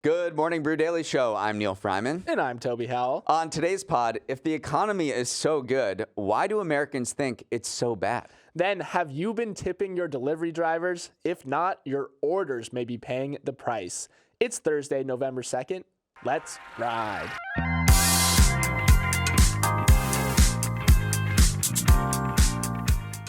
Good morning, Brew Daily Show. I'm Neal Fryman. And I'm Toby Howell. On today's pod, if the economy is so good, why do Americans think it's so bad? Then, have you been tipping your delivery drivers? If not, your orders may be paying the price. It's Thursday, November 2nd. Let's ride.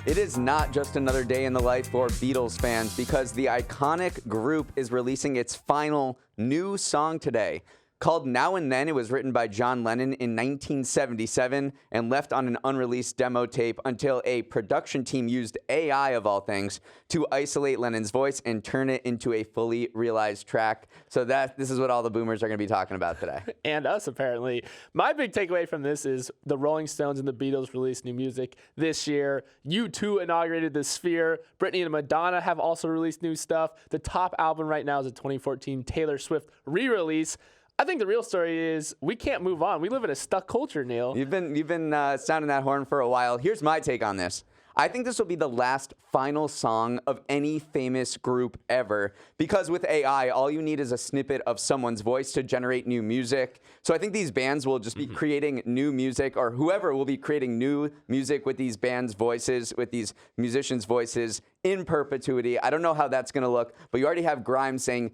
It is not just another day in the life for Beatles fans because the iconic group is releasing its final new song today. Called Now and Then, it was written by John Lennon in 1977 and left on an unreleased demo tape until a production team used AI, of all things, to isolate Lennon's voice and turn it into a fully realized track. So this is what all the boomers are going to be talking about today. And us, apparently. My big takeaway from this is the Rolling Stones and the Beatles released new music this year. U2 inaugurated the Sphere. Britney and Madonna have also released new stuff. The top album right now is a 2014 Taylor Swift re-release. I think the real story is we can't move on. We live in a stuck culture, Neal. You've been sounding that horn for a while. Here's my take on this. I think this will be the last final song of any famous group ever because with AI, all you need is a snippet of someone's voice to generate new music. So I think these bands will just be creating new music, or whoever will be creating new music with these bands' voices, with these musicians' voices in perpetuity. I don't know how that's going to look, but you already have Grimes saying,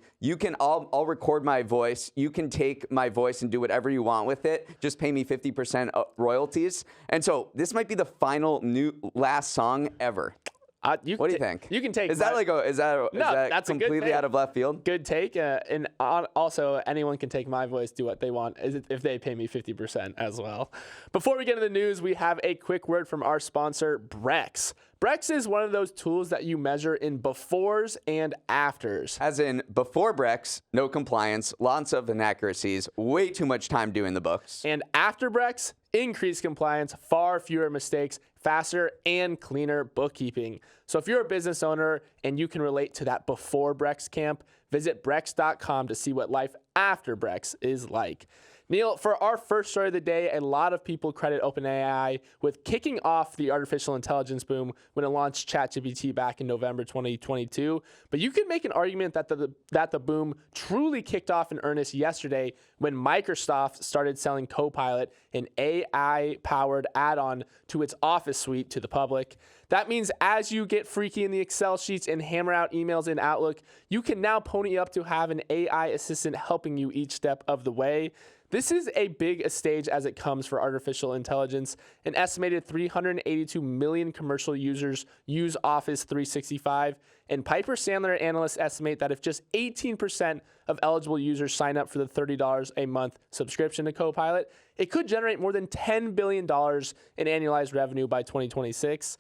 I'll record my voice. You can take my voice and do whatever you want with it. Just pay me 50% royalties. And so this might be the final last song ever. What do you think? You can take. Is that that's completely out of left field? Good take. And also, anyone can take my voice, do what they want, if they pay me 50% as well. Before we get into the news, we have a quick word from our sponsor, Brex. Brex is one of those tools that you measure in befores and afters. As in, before Brex, no compliance, lots of inaccuracies, way too much time doing the books. And after Brex, increased compliance, far fewer mistakes, faster and cleaner bookkeeping. So if you're a business owner and you can relate to that before Brex camp, visit Brex.com to see what life after Brex is like. Neal, for our first story of the day, a lot of people credit OpenAI with kicking off the artificial intelligence boom when it launched ChatGPT back in November 2022. But you could make an argument that the boom truly kicked off in earnest yesterday when Microsoft started selling Copilot, an AI-powered add-on to its Office suite, to the public. That means as you get freaky in the Excel sheets and hammer out emails in Outlook, you can now pony up to have an AI assistant helping you each step of the way. This is a big stage as it comes for artificial intelligence. An estimated 382 million commercial users use Office 365, and Piper Sandler analysts estimate that if just 18% of eligible users sign up for the $30 a month subscription to Copilot, it could generate more than $10 billion in annualized revenue by 2026.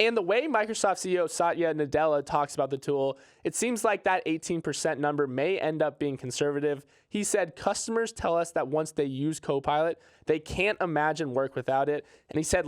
And the way Microsoft CEO Satya Nadella talks about the tool, it seems like that 18% number may end up being conservative. He said, customers tell us that once they use Copilot, they can't imagine work without it. And he said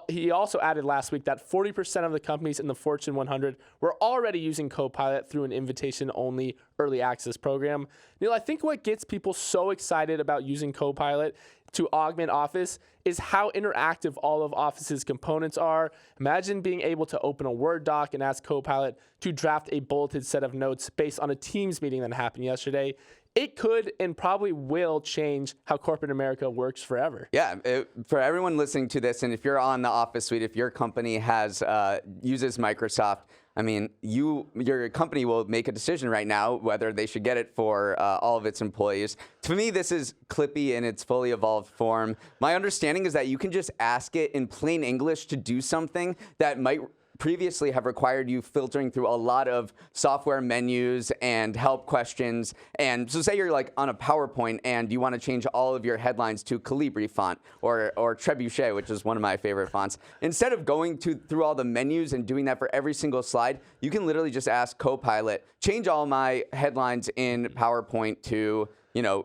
he also added last week that 40% of the companies in the Fortune 100 were already using Copilot through an invitation-only early access program. Neal, I think what gets people so excited about using Copilot to augment Office is how interactive all of Office's components are. Imagine being able to open a Word doc and ask Copilot to draft a bulleted set of notes based on a Teams meeting that happened yesterday. It could and probably will change how corporate America works forever. Yeah, for everyone listening to this, and if you're on the Office suite, if your company uses Microsoft, I mean, your company will make a decision right now whether they should get it for all of its employees. To me, this is Clippy in its fully evolved form. My understanding is that you can just ask it in plain English to do something that might previously have required you filtering through a lot of software menus and help questions. And so say you're like on a PowerPoint and you want to change all of your headlines to Calibri font or Trebuchet, which is one of my favorite fonts. Instead of going through all the menus and doing that for every single slide, you can literally just ask Copilot, change all my headlines in PowerPoint to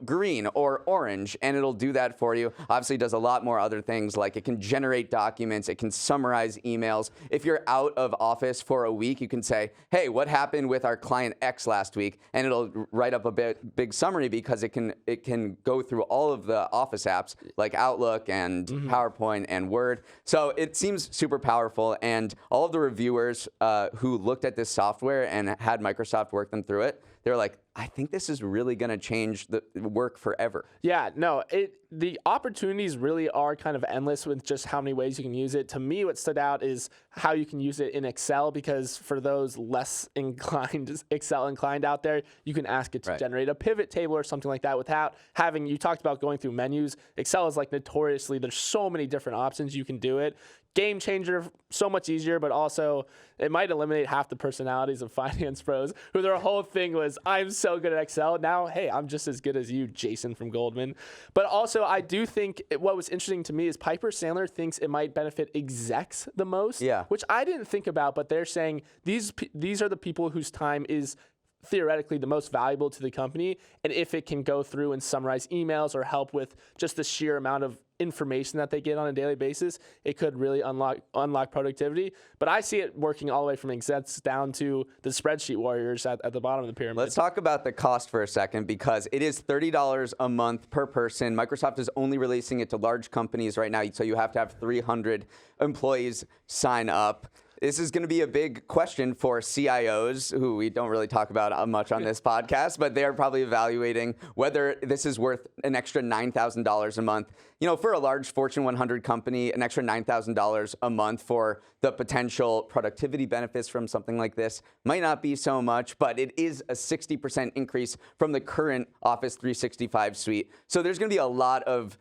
green or orange, and it'll do that for you. Obviously, it does a lot more other things, like it can generate documents, it can summarize emails. If you're out of Office for a week, you can say, hey, what happened with our client X last week? And it'll write up a big summary because it can go through all of the Office apps like Outlook and PowerPoint and Word. So it seems super powerful, and all of the reviewers who looked at this software and had Microsoft work them through it, they're like, I think this is really going to change the work forever. Yeah, no, the opportunities really are kind of endless with just how many ways you can use it. To me, what stood out is how you can use it in Excel, because for those less inclined, Excel inclined out there, you can ask it to generate a pivot table or something like that without having, you talked about going through menus. Excel is like notoriously, there's so many different options you can do it. Game changer, so much easier, but also it might eliminate half the personalities of finance pros who their whole thing was, I'm so good at Excel. Now, hey, I'm just as good as you, Jason from Goldman. But also, I do think what was interesting to me is Piper Sandler thinks it might benefit execs the most, which I didn't think about, but they're saying these are the people whose time is theoretically the most valuable to the company. And if it can go through and summarize emails or help with just the sheer amount of information that they get on a daily basis, it could really unlock productivity. But I see it working all the way from execs down to the spreadsheet warriors at the bottom of the pyramid. Let's talk about the cost for a second, because it is $30 a month per person. Microsoft is only releasing it to large companies right now, so you have to have 300 employees sign up. This is going to be a big question for CIOs, who we don't really talk about much on this podcast, but they are probably evaluating whether this is worth an extra $9,000 a month. You know, for a large Fortune 100 company, an extra $9,000 a month for the potential productivity benefits from something like this might not be so much, but it is a 60% increase from the current Office 365 suite. So there's going to be a lot of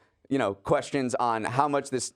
questions on how much this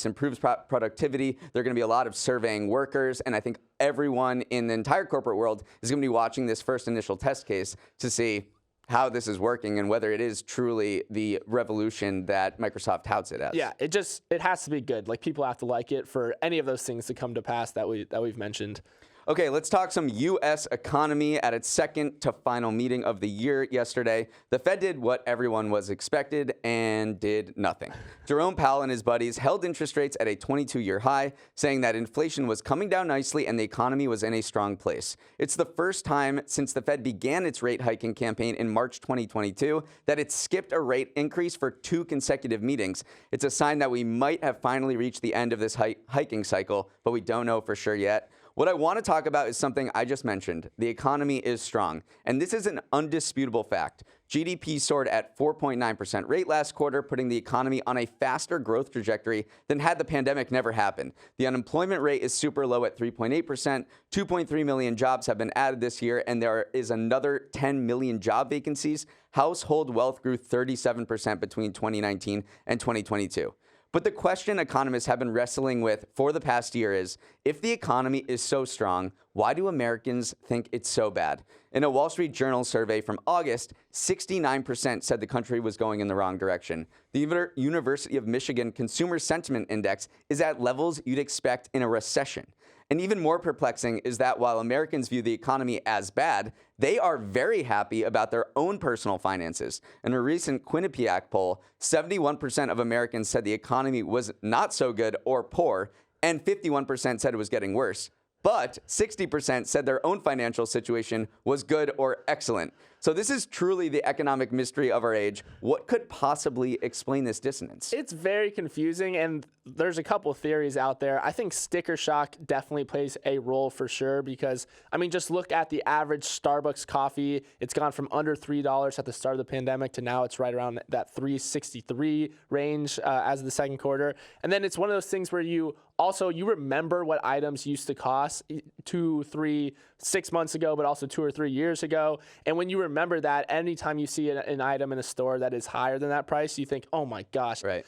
improves productivity. There are going to be a lot of surveying workers, and I think everyone in the entire corporate world is going to be watching this first initial test case to see how this is working and whether it is truly the revolution that Microsoft touts it as. Yeah, it has to be good. Like, people have to like it for any of those things to come to pass that we've mentioned. Okay, let's talk some U.S. economy. At its second to final meeting of the year yesterday, the Fed did what everyone was expected and did nothing. Jerome Powell and his buddies held interest rates at a 22-year high, saying that inflation was coming down nicely and the economy was in a strong place. It's the first time since the Fed began its rate hiking campaign in March 2022 that it skipped a rate increase for 2 consecutive meetings. It's a sign that we might have finally reached the end of this hiking cycle, but we don't know for sure yet. What I want to talk about is something I just mentioned. The economy is strong, and this is an undisputable fact. GDP soared at 4.9% rate last quarter, putting the economy on a faster growth trajectory than had the pandemic never happened. The unemployment rate is super low at 3.8%. 2.3 million jobs have been added this year, and there is another 10 million job vacancies. Household wealth grew 37% between 2019 and 2022. But the question economists have been wrestling with for the past year is, if the economy is so strong, why do Americans think it's so bad? In a Wall Street Journal survey from August, 69% said the country was going in the wrong direction. The University of Michigan Consumer Sentiment Index is at levels you'd expect in a recession. And even more perplexing is that while Americans view the economy as bad, they are very happy about their own personal finances. In a recent Quinnipiac poll, 71% of Americans said the economy was not so good or poor, and 51% said it was getting worse. But 60% said their own financial situation was good or excellent. So this is truly the economic mystery of our age. What could possibly explain this dissonance? It's very confusing, and there's a couple of theories out there. I think sticker shock definitely plays a role for sure, because, I mean, just look at the average Starbucks coffee. It's gone from under $3 at the start of the pandemic to now it's right around that $3.63 range as of the second quarter. And then it's one of those things where you remember what items used to cost 2, 3, 6 months ago, but also 2 or 3 years ago. And when you remember that, anytime you see an item in a store that is higher than that price, you think, oh my gosh, right.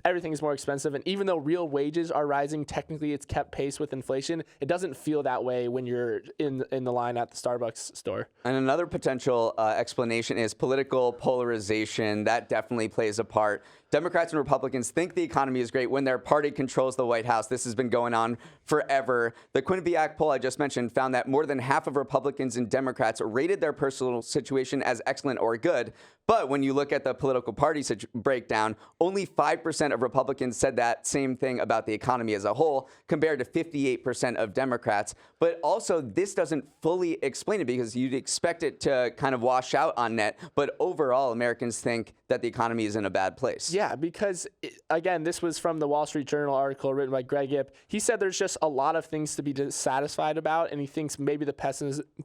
Everything is more expensive. And even though real wages are rising, technically it's kept pace with inflation. It doesn't feel that way when you're in the line at the Starbucks store. And another potential explanation is political polarization. That definitely plays a part. Democrats and Republicans think the economy is great when their party controls the White House. This has been going on forever. The Quinnipiac poll I just mentioned found that more than half of Republicans and Democrats rated their personal situation as excellent or good. But when you look at the political party breakdown, only 5% of Republicans said that same thing about the economy as a whole, compared to 58% of Democrats. But also, this doesn't fully explain it, because you'd expect it to kind of wash out on net. But overall, Americans think that the economy is in a bad place. Yeah, because, again, this was from the Wall Street Journal article written by Greg Ip. He said there's just a lot of things to be dissatisfied about, and he thinks maybe the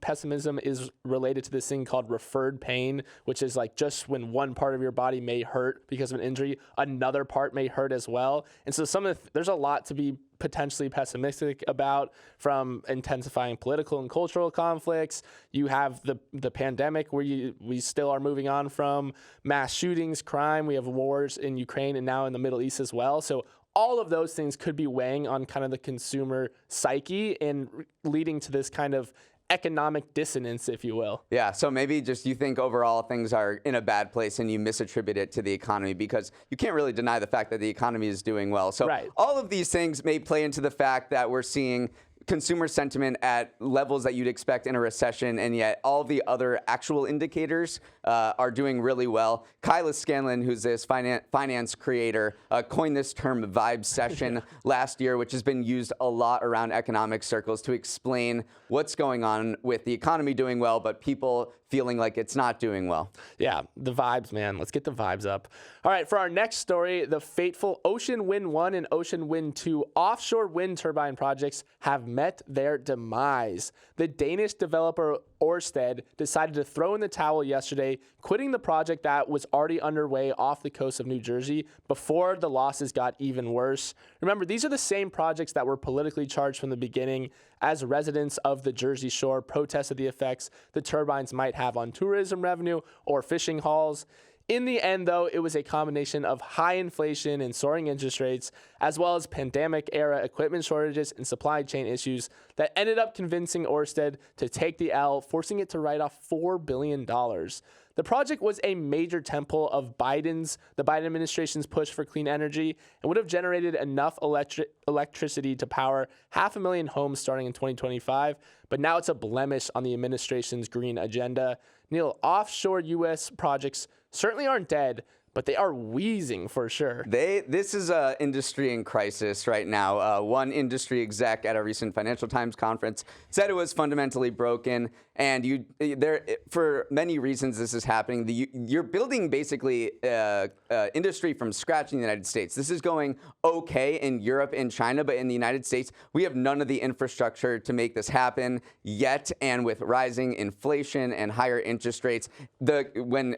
pessimism is related to this thing called referred pain, which is like just when one part of your body may hurt because of an injury, another part may hurt as well. And so there's a lot to be potentially pessimistic about, from intensifying political and cultural conflicts. You have the pandemic, where we still are moving on from, mass shootings, crime. We have wars in Ukraine and now in the Middle East as well. So all of those things could be weighing on kind of the consumer psyche and leading to this kind of economic dissonance, if you will. Yeah, so maybe just you think overall things are in a bad place and you misattribute it to the economy, because you can't really deny the fact that the economy is doing well. So all of these things may play into the fact that we're seeing consumer sentiment at levels that you'd expect in a recession, and yet all the other actual indicators are doing really well. Kyla Scanlon, who's this finance creator, coined this term vibecession last year, which has been used a lot around economic circles to explain what's going on with the economy doing well, but people feeling like it's not doing well. Yeah, the vibes, man. Let's get the vibes up. All right, for our next story, the fateful Ocean Wind 1 and Ocean Wind 2 offshore wind turbine projects have met their demise. The Danish developer Ørsted decided to throw in the towel yesterday, quitting the project that was already underway off the coast of New Jersey before the losses got even worse. Remember, these are the same projects that were politically charged from the beginning, as residents of the Jersey Shore protested the effects the turbines might have on tourism revenue or fishing hauls. In the end, though, it was a combination of high inflation and soaring interest rates, as well as pandemic-era equipment shortages and supply chain issues, that ended up convincing Ørsted to take the L, forcing it to write off $4 billion. The project was a major tentpole of the Biden administration's push for clean energy, and would have generated enough electricity to power 500,000 homes starting in 2025, but now it's a blemish on the administration's green agenda. Neal, offshore U.S. projects certainly aren't dead, but they are wheezing for sure. This is an industry in crisis right now. One industry exec at a recent Financial Times conference said it was fundamentally broken. And for many reasons, this is happening. You're building basically industry from scratch in the United States. This is going okay in Europe and China, but in the United States, we have none of the infrastructure to make this happen yet. And with rising inflation and higher interest rates, when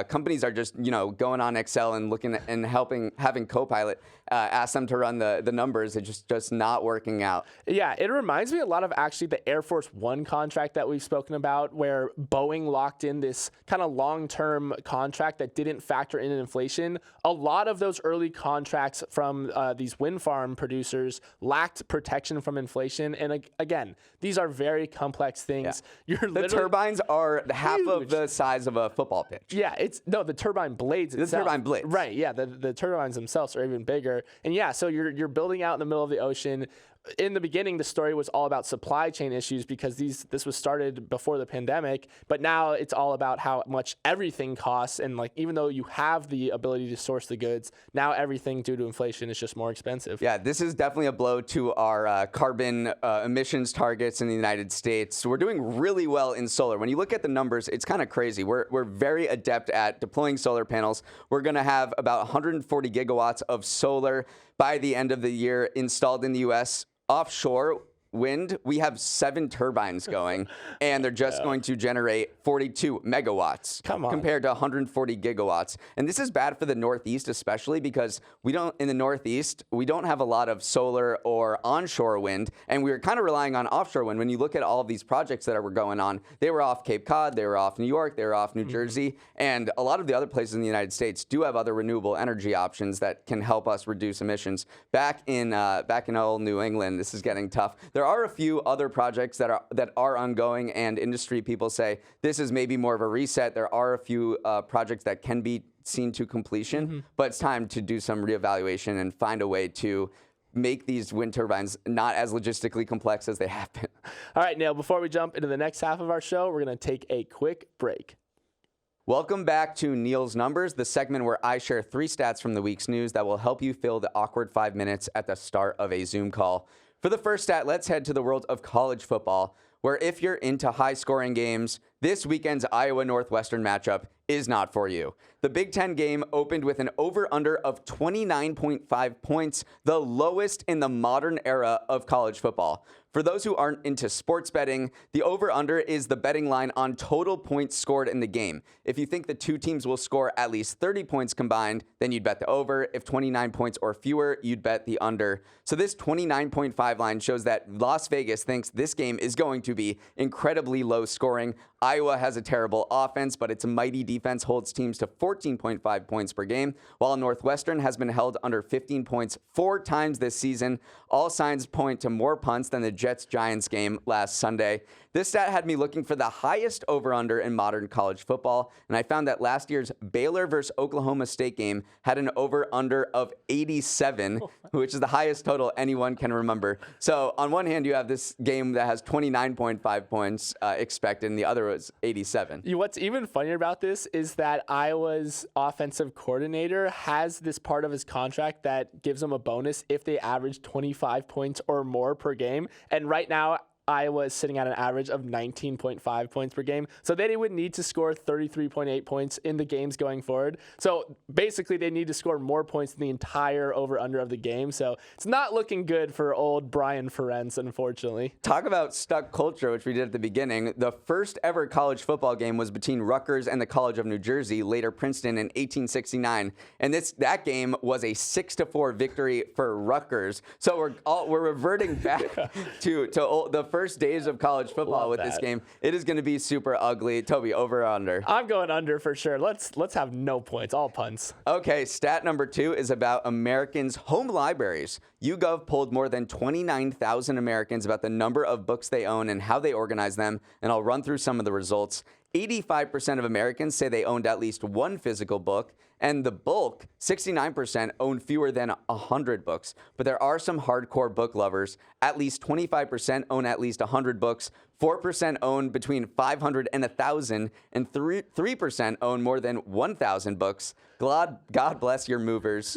companies are just going on Excel and looking at, and having copilot ask them to run the numbers, it's just not working out. Yeah, it reminds me a lot of actually the Air Force One contract that we've spoken about, where Boeing locked in this kind of long-term contract that didn't factor in inflation. A lot of those early contracts from these wind farm producers lacked protection from inflation. And again, these are very complex things. Yeah. The turbines are half huge. of the size of a football pitch. Yeah, the turbine blades itself. The turbine blades. Right, yeah, the turbines themselves are even bigger. And yeah, so you're building out in the middle of the ocean. In the beginning, the story was all about supply chain issues, because this was started before the pandemic, but now it's all about how much everything costs. And like, even though you have the ability to source the goods, now everything due to inflation is just more expensive. Yeah, this is definitely a blow to our carbon emissions targets in the United States. We're doing really well in solar. When you look at the numbers, it's kind of crazy. We're very adept at deploying solar panels. We're going to have about 140 gigawatts of solar by the end of the year installed in the U.S. Offshore wind, we have 7 turbines going, and they're just going to generate 42 megawatts compared to 140 gigawatts. And this is bad for the Northeast, especially because in the Northeast, we don't have a lot of solar or onshore wind, and we're kind of relying on offshore wind. When you look at all of these projects that were going on, they were off Cape Cod, they were off New York, they were off New Jersey, and a lot of the other places in the United States do have other renewable energy options that can help us reduce emissions. Back in old New England, this is getting tough. There are a few other projects that are ongoing, and industry people say this is maybe more of a reset. There are a few projects that can be seen to completion, but it's time to do some reevaluation and find a way to make these wind turbines not as logistically complex as they have been. All right, Neal, before we jump into the next half of our show, we're going to take a quick break. Welcome back to Neal's Numbers, the segment where I share 3 stats from the week's news that will help you fill the awkward 5 minutes at the start of a Zoom call. For the first stat, let's head to the world of college football, where if you're into high-scoring games, this weekend's Iowa-Northwestern matchup is not for you. The Big Ten game opened with an over-under of 29.5 points, the lowest in the modern era of college football. For those who aren't into sports betting, the over-under is the betting line on total points scored in the game. If you think the two teams will score at least 30 points combined, then you'd bet the over. If 29 points or fewer, you'd bet the under. So this 29.5 line shows that Las Vegas thinks this game is going to be incredibly low scoring. Iowa has a terrible offense, but its mighty defense holds teams to 14.5 points per game, while Northwestern has been held under 15 points 4 times this season. All signs point to more punts than the Jets-Giants game last Sunday. This stat had me looking for the highest over-under in modern college football, and I found that last year's Baylor versus Oklahoma State game had an over-under of 87, which is the highest total anyone can remember. So on one hand, you have this game that has 29.5 points expected, and the other was 87. What's even funnier about this is that Iowa's offensive coordinator has this part of his contract that gives him a bonus if they average 25 points or more per game. And right now, Iowa is sitting at an average of 19.5 points per game. So they would need to score 33.8 points in the games going forward. So basically they need to score more points than the entire over-under of the game. So it's not looking good for old Brian Ferentz, unfortunately. Talk about stuck culture, which we did at the beginning. The first ever college football game was between Rutgers and the College of New Jersey, later Princeton, in 1869. And that game was a 6-4 victory for Rutgers. So we're reverting back to the first days of college football with this game. It is going to be super ugly. Toby, over or under? I'm going under for sure. Let's have no points, all punts. Okay, stat number 2 is about Americans' home libraries. YouGov polled more than 29,000 Americans about the number of books they own and how they organize them, and I'll run through some of the results. 85% of Americans say they owned at least one physical book, and the bulk, 69%, own fewer than 100 books. But there are some hardcore book lovers. At least 25% own at least 100 books, 4% own between 500 and 1,000, and 3% own more than 1,000 books. God bless your movers.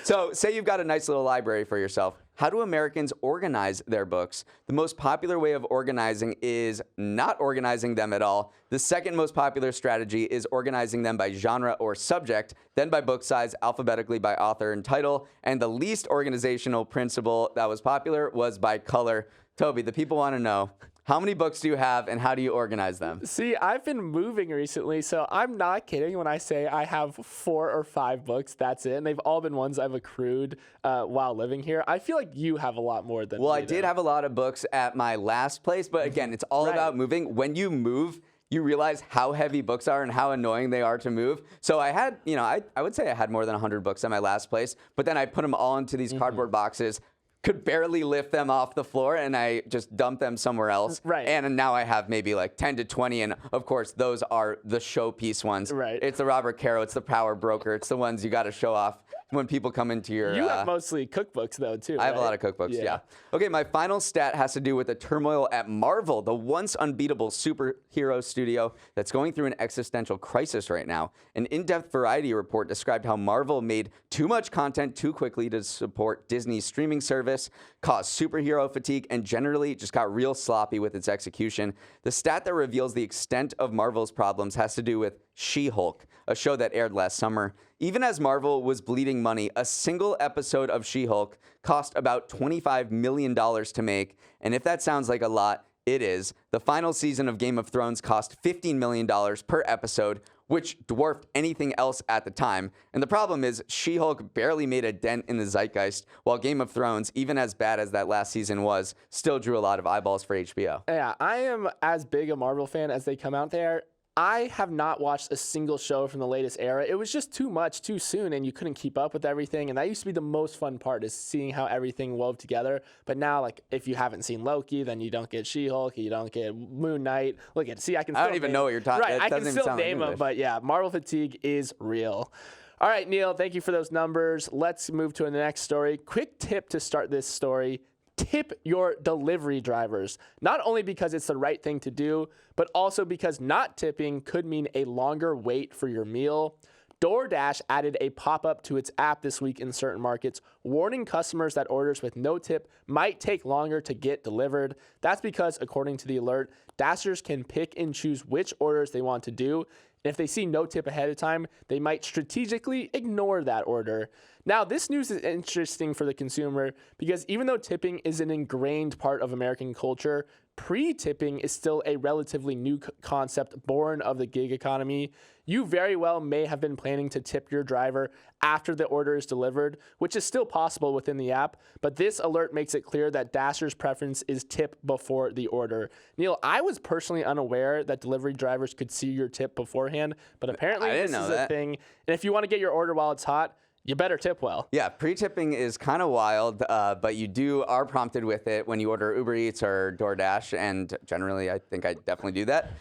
So say you've got a nice little library for yourself. How do Americans organize their books? The most popular way of organizing is not organizing them at all. The second most popular strategy is organizing them by genre or subject, then by book size, alphabetically by author and title, and the least organizational principle that was popular was by color. Toby, the people want to know, how many books do you have and how do you organize them? See, I've been moving recently, so I'm not kidding when I say I have 4 or 5 books. That's it. And they've all been ones I've accrued while living here. I feel like you have a lot more than me. I did have a lot of books at my last place, but again, it's all about moving. When you move, you realize how heavy books are and how annoying they are to move. So I had, I would say I had more than 100 books at my last place, but then I put them all into these cardboard boxes, could barely lift them off the floor, and I just dumped them somewhere else. Right. And now I have maybe like 10 to 20, and of course, those are the showpiece ones. Right. It's the Robert Caro, it's the Power Broker, it's the ones you got to show off when people come into your... You have mostly cookbooks, though, too, I have a lot of cookbooks, yeah. Okay, my final stat has to do with the turmoil at Marvel, the once unbeatable superhero studio that's going through an existential crisis right now. An in-depth Variety report described how Marvel made too much content too quickly to support Disney's streaming service, caused superhero fatigue, and generally just got real sloppy with its execution. The stat that reveals the extent of Marvel's problems has to do with She-Hulk, a show that aired last summer. Even as Marvel was bleeding money, a single episode of She-Hulk cost about $25 million to make. And if that sounds like a lot, it is. The final season of Game of Thrones cost $15 million per episode, which dwarfed anything else at the time. And the problem is She-Hulk barely made a dent in the zeitgeist, while Game of Thrones, even as bad as that last season was, still drew a lot of eyeballs for HBO. Yeah, I am as big a Marvel fan as they come out there. I have not watched a single show from the latest era. It was just too much too soon, and you couldn't keep up with everything. And that used to be the most fun part, is seeing how everything wove together. But now, like, if you haven't seen Loki, then you don't get She-Hulk, you don't get Moon Knight. Look at, see, I don't even know what you're talking about. Right, I can still name them, but yeah, Marvel fatigue is real. All right, Neal, thank you for those numbers. Let's move to the next story. Quick tip to start this story. Tip your delivery drivers, not only because it's the right thing to do, but also because not tipping could mean a longer wait for your meal. DoorDash added a pop-up to its app this week in certain markets, warning customers that orders with no tip might take longer to get delivered. That's because, according to the alert, Dashers can pick and choose which orders they want to do. And if they see no tip ahead of time, they might strategically ignore that order. Now, this news is interesting for the consumer because even though tipping is an ingrained part of American culture, pre-tipping is still a relatively new concept born of the gig economy. You very well may have been planning to tip your driver after the order is delivered, which is still possible within the app, but this alert makes it clear that Dasher's preference is tip before the order. Neal, I was personally unaware that delivery drivers could see your tip beforehand, but apparently this is a thing. And if you want to get your order while it's hot, you better tip well. Yeah, pre-tipping is kind of wild, but you are prompted with it when you order Uber Eats or DoorDash, and generally I think I definitely do that.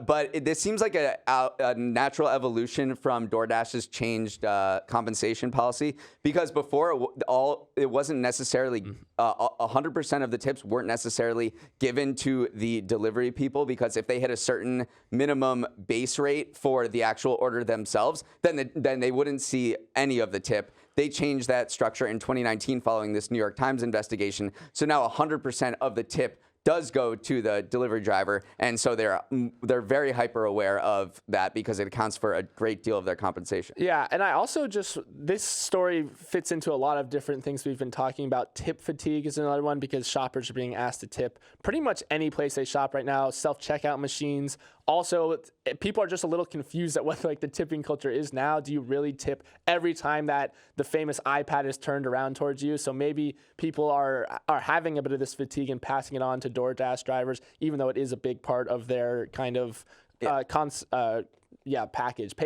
But this seems like a natural evolution from DoorDash's changed compensation policy, because before it wasn't necessarily 100% of the tips weren't necessarily given to the delivery people, because if they hit a certain minimum base rate for the actual order themselves, then they wouldn't see any of the tip. They changed that structure in 2019 following this New York Times investigation. So now 100% of the tip does go to the delivery driver, and so they're very hyper aware of that because it accounts for a great deal of their compensation. Yeah, and I also this story fits into a lot of different things we've been talking about. Tip fatigue is another one because shoppers are being asked to tip pretty much any place they shop right now. Self-checkout machines. Also, people are just a little confused at what the tipping culture is now. Do you really tip every time that the famous iPad is turned around towards you? So maybe people are having a bit of this fatigue and passing it on to DoorDash drivers, even though it is a big part of their kind of pay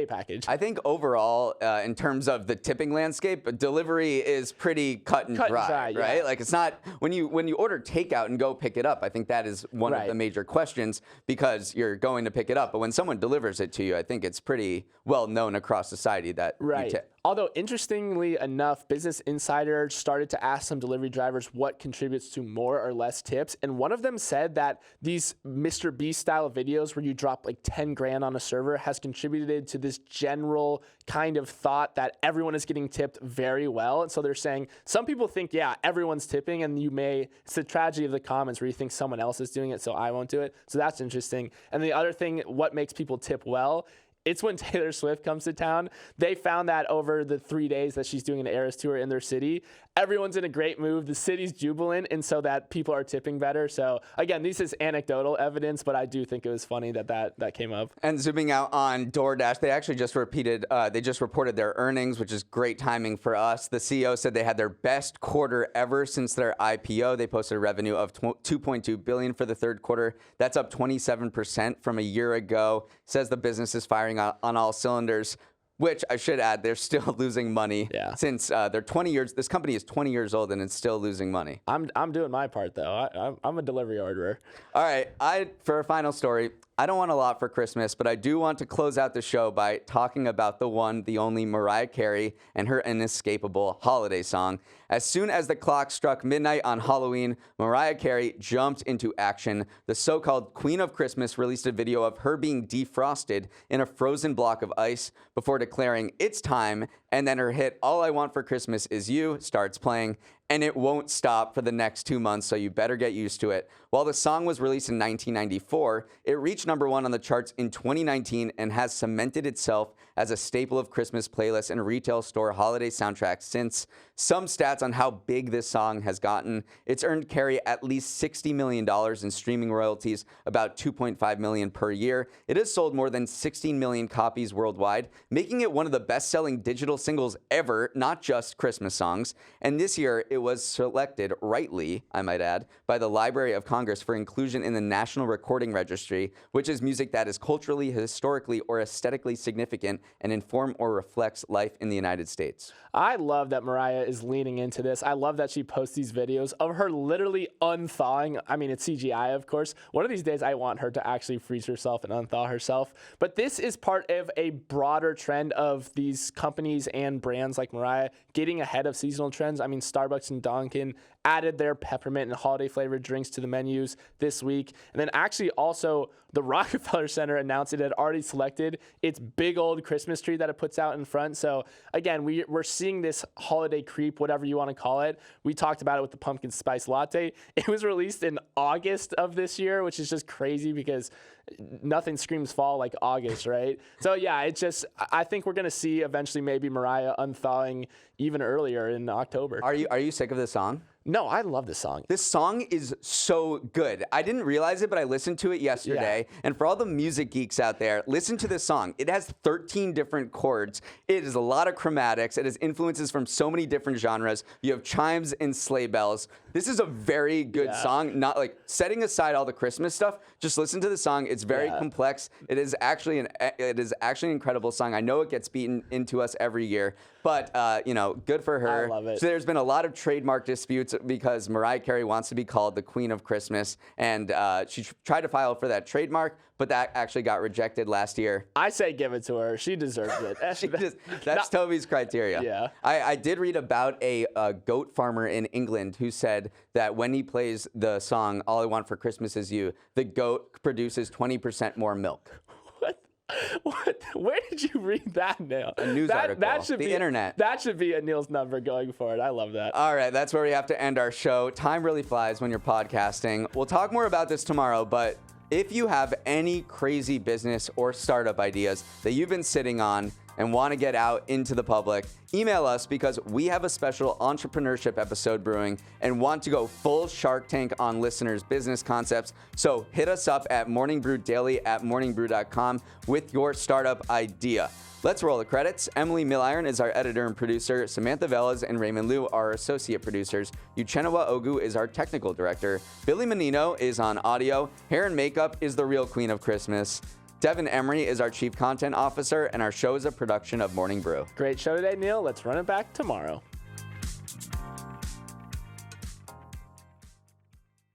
package. I think overall, in terms of the tipping landscape, delivery is pretty cut and dry, right? Yeah. Like, it's not when you order takeout and go pick it up. I think that is one of the major questions, because you're going to pick it up. But when someone delivers it to you, I think it's pretty well known across society that you tip. Although, interestingly enough, Business Insider started to ask some delivery drivers what contributes to more or less tips. And one of them said that these Mr. Beast style videos where you drop like 10 grand on a server has contributed to this general kind of thought that everyone is getting tipped very well. And so they're saying some people think, yeah, everyone's tipping, and it's the tragedy of the commons where you think someone else is doing it, so I won't do it. So that's interesting. And the other thing, what makes people tip well, it's when Taylor Swift comes to town. They found that over the 3 days that she's doing an Eras tour in their city, everyone's in a great mood. The city's jubilant, and so that people are tipping better. So again, this is anecdotal evidence, but I do think it was funny that came up. And zooming out on DoorDash, they actually just reported their earnings, which is great timing for us. The CEO said they had their best quarter ever since their IPO. They posted a revenue of $2.2 billion for the third quarter. That's up 27% from a year ago. Says the business is firing on all cylinders, which I should add, they're still losing money since they're 20 years. This company is 20 years old and it's still losing money. I'm doing my part though. I'm a delivery orderer. All right, for a final story, I don't want a lot for Christmas, but I do want to close out the show by talking about the one, the only Mariah Carey and her inescapable holiday song. As soon as the clock struck midnight on Halloween, Mariah Carey jumped into action. The so-called Queen of Christmas released a video of her being defrosted in a frozen block of ice before declaring it's time, and then her hit All I Want for Christmas Is You starts playing, and it won't stop for the next 2 months, so you better get used to it. While the song was released in 1994, it reached #1 on the charts in 2019 and has cemented itself as a staple of Christmas playlists and retail store holiday soundtracks since. Some stats on how big this song has gotten: it's earned Carey at least $60 million in streaming royalties, about $2.5 million per year. It has sold more than 16 million copies worldwide, making it one of the best-selling digital singles ever, not just Christmas songs. And this year, it it was selected, rightly, I might add, by the Library of Congress for inclusion in the National Recording Registry, which is music that is culturally, historically, or aesthetically significant and inform or reflects life in the United States. I love that Mariah is leaning into this. I love that she posts these videos of her literally unthawing. I mean, it's CGI, of course. One of these days, I want her to actually freeze herself and unthaw herself. But this is part of a broader trend of these companies and brands like Mariah getting ahead of seasonal trends. I mean, Starbucks and Dunkin' added their peppermint and holiday flavored drinks to the menus this week. And then actually also the Rockefeller Center announced it had already selected its big old Christmas tree that it puts out in front. So again, we're seeing this holiday creep, whatever you want to call it. We talked about it with the pumpkin spice latte. It was released in August of this year, which is just crazy because nothing screams fall like August, right? So yeah, I think we're going to see eventually maybe Mariah unthawing even earlier in October. Are you sick of this song? No, I love this song. This song is so good. I didn't realize it, but I listened to it yesterday. Yeah. And for all the music geeks out there, listen to this song. It has 13 different chords. It is a lot of chromatics. It has influences from so many different genres. You have chimes and sleigh bells. This is a very good song. Not like setting aside all the Christmas stuff. Just listen to the song. It's very complex. It is actually an incredible song. I know it gets beaten into us every year, but good for her. I love it. So there's been a lot of trademark disputes because Mariah Carey wants to be called the Queen of Christmas, and she tried to file for that trademark, but that actually got rejected last year. I say give it to her. She deserves it. That's Toby's criteria. Yeah. I did read about a goat farmer in England who said that when he plays the song "All I Want for Christmas Is You," the goat produces 20% more milk. What? Where did you read that, Neal? A news article. The internet. That should be a Neal's number going forward. I love that. All right, that's where we have to end our show. Time really flies when you're podcasting. We'll talk more about this tomorrow, but if you have any crazy business or startup ideas that you've been sitting on and want to get out into the public, email us because we have a special entrepreneurship episode brewing and want to go full Shark Tank on listeners' business concepts. So hit us up at morningbrewdaily@morningbrew.com with your startup idea. Let's roll the credits. Emily Milliron is our editor and producer. Samantha Velez and Raymond Liu are our associate producers. Uchenna Ogu is our technical director. Billy Menino is on audio. Hair and makeup is the real queen of Christmas. Devin Emery is our chief content officer, and our show is a production of Morning Brew. Great show today, Neal. Let's run it back tomorrow.